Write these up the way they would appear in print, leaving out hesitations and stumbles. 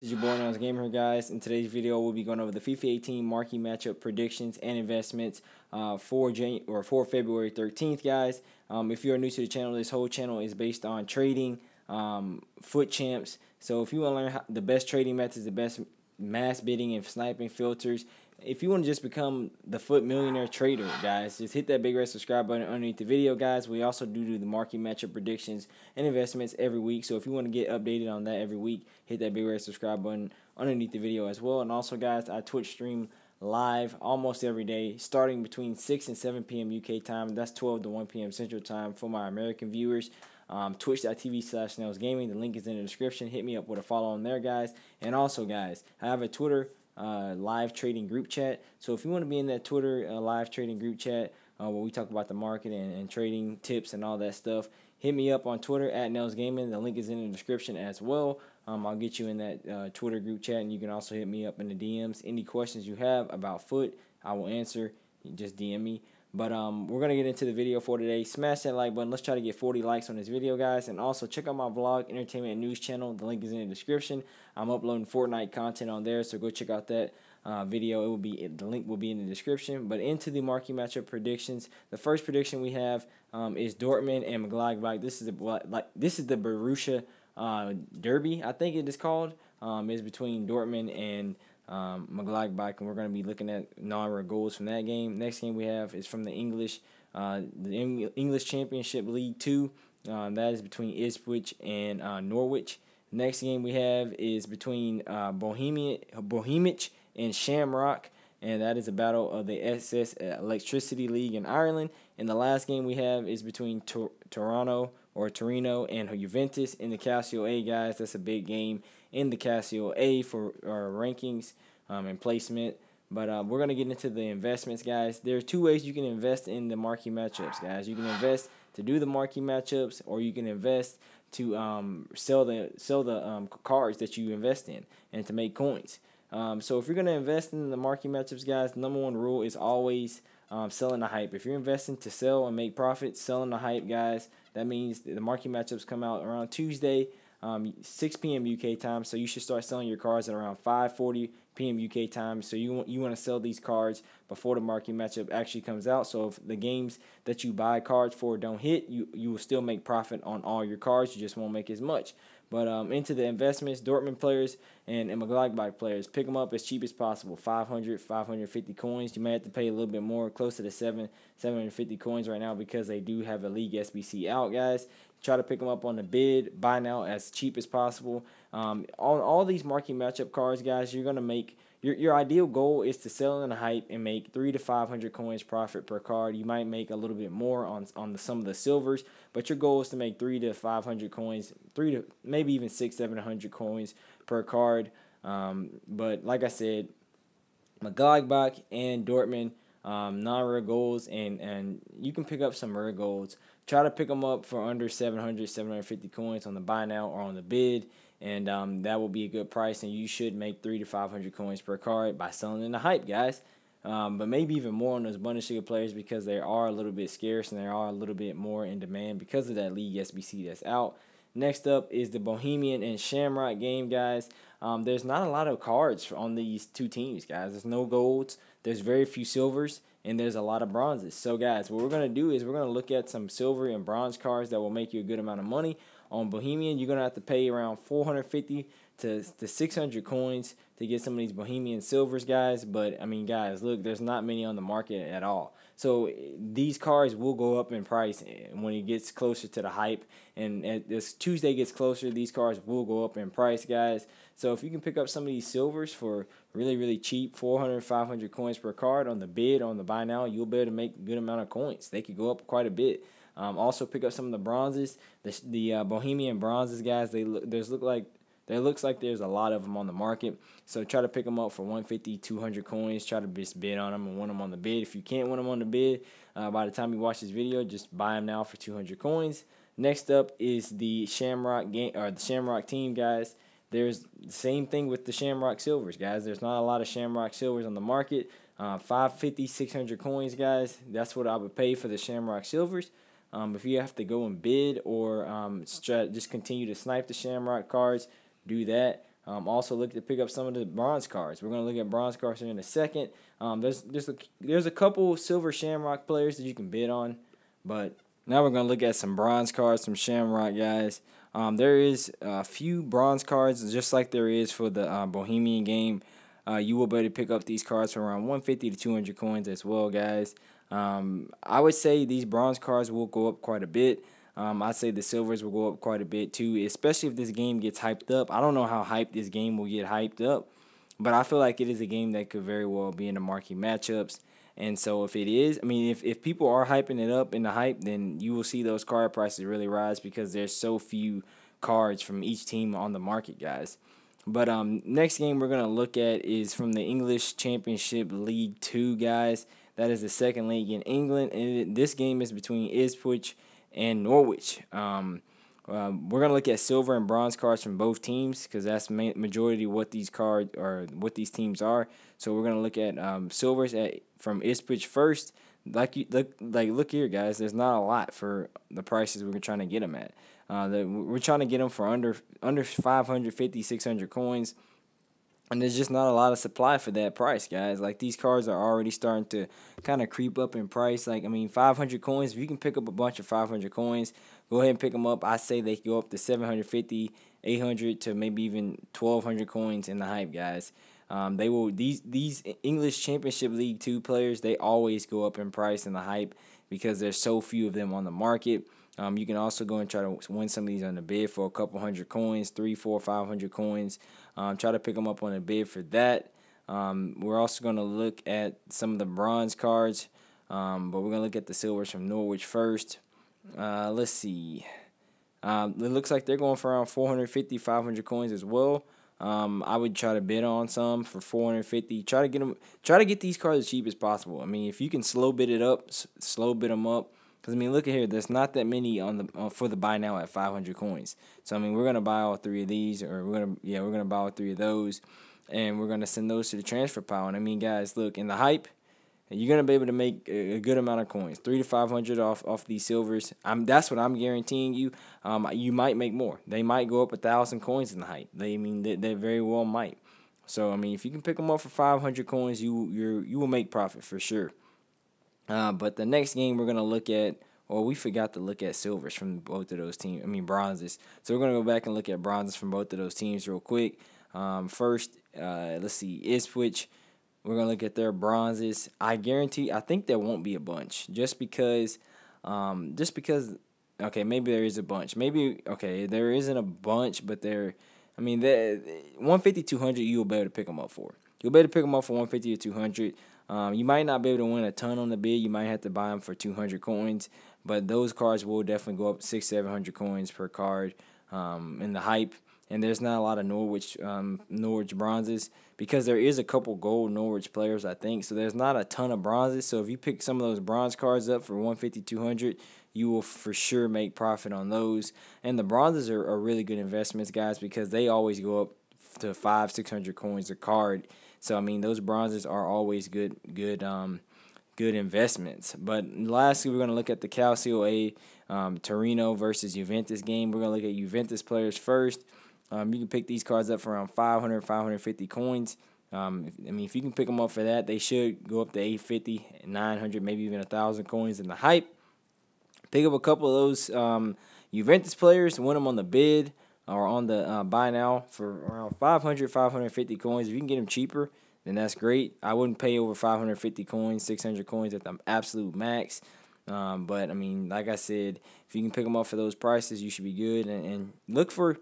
This is your boy Nels Gamer, guys. In today's video, we'll be going over the FIFA 18 marquee matchup predictions and investments for February 13th, guys. If you're new to the channel, this whole channel is based on trading, foot champs. So if you want to learn the best trading methods, the best mass bidding and sniping filters, if you want to just become the foot millionaire trader, guys, just hit that big red subscribe button underneath the video, guys. We also do the marquee matchup predictions and investments every week. So if you want to get updated on that every week, hit that big red subscribe button underneath the video as well. And also, guys, I Twitch stream live almost every day, starting between 6 and 7 p.m. UK time. That's 12 to 1 p.m. Central Time for my American viewers. Twitch.tv/NelsGaming. The link is in the description. Hit me up with a follow on there, guys. And also, guys, I have a Twitter live trading group chat. So if you want to be in that Twitter live trading group chat where we talk about the market and trading tips and all that stuff, hit me up on Twitter at NelsGaming. The link is in the description as well. I'll get you in that Twitter group chat, and you can also hit me up in the DMs. Any questions you have about foot, I will answer. Just DM me. But we're going to get into the video for today. Smash that like button. Let's try to get 40 likes on this video, guys. And also check out my vlog, entertainment and news channel. The link is in the description. I'm uploading Fortnite content on there, so go check out that video. The link will be in the description. But into the marquee matchup predictions. The first prediction we have is Dortmund and Gladbach. This is the Borussia Derby, I think it is called. It's between Dortmund and Gladbach, and we're going to be looking at non-red goals from that game. Next game we have is from the English Championship League 2. That is between Ipswich and Norwich. Next game we have is between Bohemians and Shamrock, and that is a battle of the SS Electricity League in Ireland. And the last game we have is between Torino and Juventus in the Calcio A, guys. That's a big game in the Calcio A for our rankings and placement. But we're going to get into the investments, guys. There are two ways you can invest in the marquee matchups, guys. You can invest to do the marquee matchups, or you can invest to sell the cards that you invest in and to make coins. So if you're going to invest in the marquee matchups, guys, the number one rule is always selling the hype. If you're investing to sell and make profits, selling the hype, guys, that means the marquee matchups come out around Tuesday, 6 p.m. UK time. So you should start selling your cards at around 5:40 p.m. UK time. So you want to sell these cards before the marquee matchup actually comes out. So if the games that you buy cards for don't hit, you will still make profit on all your cards. You just won't make as much. But into the investments, Dortmund players and Gladbach players, pick them up as cheap as possible. 500, 550 coins. You may have to pay a little bit more, close to the 750 coins right now, because they do have a league SBC out, guys. Try to pick them up on the bid, buy now as cheap as possible. On all these marquee matchup cards, guys, you're going to make your ideal goal is to sell in the hype and make 300 to 500 coins profit per card. You might make a little bit more on some of the silvers, but your goal is to make 300 to 500 coins, maybe even 600, 700 coins per card. But like I said, Gladbach and Dortmund, non-rare goals, and you can pick up some rare golds. Try to pick them up for under 700, 750 coins on the buy now or on the bid, and that will be a good price, and you should make 300 to 500 coins per card by selling in the hype, guys. But maybe even more on those Bundesliga players, because they are a little bit scarce and they are a little bit more in demand because of that league SBC that's out. Next up is the Bohemian and Shamrock game, guys. There's not a lot of cards on these two teams, guys. There's no golds, there's very few silvers, and there's a lot of bronzes. So, guys, what we're going to do is we're going to look at some silver and bronze cards that will make you a good amount of money. On Bohemian, you're going to have to pay around 450 to 600 coins to get some of these Bohemian silvers, guys. But, I mean, guys, look, there's not many on the market at all. So these cards will go up in price when it gets closer to the hype. And as Tuesday gets closer, these cards will go up in price, guys. So if you can pick up some of these silvers for really, really cheap, 400, 500 coins per card on the bid, on the buy now, you'll be able to make a good amount of coins. They could go up quite a bit. Also pick up some of the bronzes, the Bohemian bronzes, guys. There looks like there's a lot of them on the market. So try to pick them up for 150, 200 coins. Try to just bid on them and win them on the bid. If you can't win them on the bid, by the time you watch this video, just buy them now for 200 coins. Next up is the Shamrock game, or the Shamrock team, guys. There's the same thing with the Shamrock silvers, guys. There's not a lot of Shamrock silvers on the market. 550, 600 coins, guys. That's what I would pay for the Shamrock silvers. If you have to go and bid or just continue to snipe the Shamrock cards, do that. Also look to pick up some of the bronze cards. We're gonna look at bronze cards here in a second. There's a couple silver Shamrock players that you can bid on, but now we're gonna look at some bronze cards from Shamrock, guys. There is a few bronze cards, just like there is for the Bohemian game. You will be able to pick up these cards for around 150 to 200 coins as well, guys. I would say these bronze cards will go up quite a bit. I'd say the silvers will go up quite a bit too, especially if this game gets hyped up. I don't know how hyped this game will get hyped up, but I feel like it is a game that could very well be in the marquee matchups. And so if it is, I mean, if people are hyping it up in the hype, then you will see those card prices really rise because there's so few cards from each team on the market, guys. But next game we're going to look at is from the English Championship League 2, guys. That is the second league in England. And this game is between Ipswich and Norwich. We're going to look at silver and bronze cards from both teams because that's majority what these cards or what these teams are. So we're going to look at silvers from Ipswich first. Look here, guys. There's not a lot for the prices we're trying to get them at. We're trying to get them for under 550, 600 coins. And there's just not a lot of supply for that price, guys. Like, these cards are already starting to kind of creep up in price. Like, I mean, 500 coins, if you can pick up a bunch of 500 coins, go ahead and pick them up. I say they go up to 750, 800 to maybe even 1,200 coins in the hype, guys. They will these English Championship League 2 players, they always go up in price in the hype because there's so few of them on the market. You can also go and try to win some of these on the bid for a couple hundred coins, 300, 400, 500 coins. Try to pick them up on a bid for that. We're also going to look at some of the bronze cards, but we're going to look at the silvers from Norwich first. Let's see. It looks like they're going for around 450, 500 coins as well. I would try to bid on some for 450. Try to get these cards as cheap as possible. I mean, if you can slow bid it up, slow bid them up. Because, I mean, look at here. There's not that many on the for the buy now at 500 coins. So, I mean, we're going to buy all three of these. Or we're going to buy all three of those. And we're going to send those to the transfer pile. And, I mean, guys, look, in the hype, you're going to be able to make a good amount of coins. 300 to 500 off these silvers. That's what I'm guaranteeing you. You might make more. They might go up 1,000 coins in the hype. They very well might. So, I mean, if you can pick them up for 500 coins, you will make profit for sure. But the next game we're going to look at, we forgot to look at silvers from both of those teams. I mean, bronzes. So we're going to go back and look at bronzes from both of those teams real quick. First, let's see, Ipswich. We're going to look at their bronzes. I think there won't be a bunch just because, okay, maybe there is a bunch. Maybe, okay, there isn't a bunch, but the 150, 200, you'll be able to pick them up for. You'll be able to pick them up for 150 or 200. You might not be able to win a ton on the bid. You might have to buy them for 200 coins, but those cards will definitely go up 600, 700 coins per card in the hype. And there's not a lot of Norwich bronzes because there is a couple gold Norwich players, I think. So there's not a ton of bronzes. So if you pick some of those bronze cards up for 150, 200, you will for sure make profit on those. And the bronzes are really good investments, guys, because they always go up to 500, 600 coins a card. So, I mean, those bronzes are always good investments. But lastly, we're going to look at the Calcio A Torino versus Juventus game. We're going to look at Juventus players first. You can pick these cards up for around 500, 550 coins. If you can pick them up for that, they should go up to 850, 900, maybe even 1,000 coins in the hype. Pick up a couple of those Juventus players, win them on the bid or on the buy now for around 500, 550 coins. If you can get them cheaper, then that's great. I wouldn't pay over 550 coins, 600 coins at the absolute max. But I mean, like I said, if you can pick them up for those prices, you should be good. And look for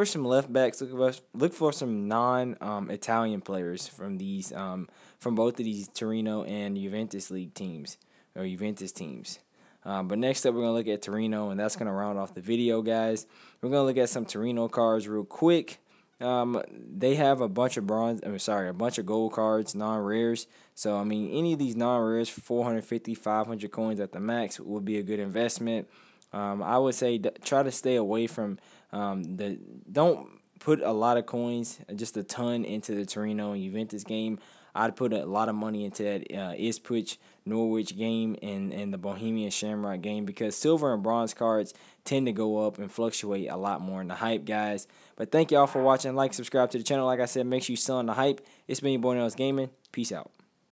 some left backs. Look for some non-Italian players from both of these Torino and Juventus league teams or Juventus teams. But next up, we're gonna look at Torino, and that's gonna round off the video, guys. We're gonna look at some Torino cards real quick. They have a bunch of a bunch of gold cards, non-rares. So, I mean, any of these non-rares for 450, 500 coins at the max would be a good investment. I would say try to stay away from don't put a lot of coins, just a ton into the Torino and Juventus game. I'd put a lot of money into that Ipswich Norwich game and the Bohemian Shamrock game, because silver and bronze cards tend to go up and fluctuate a lot more in the hype, guys. But thank y'all for watching. Like, subscribe to the channel. Like I said, make sure you sell on the hype. It's been your boy Nails Gaming. Peace out.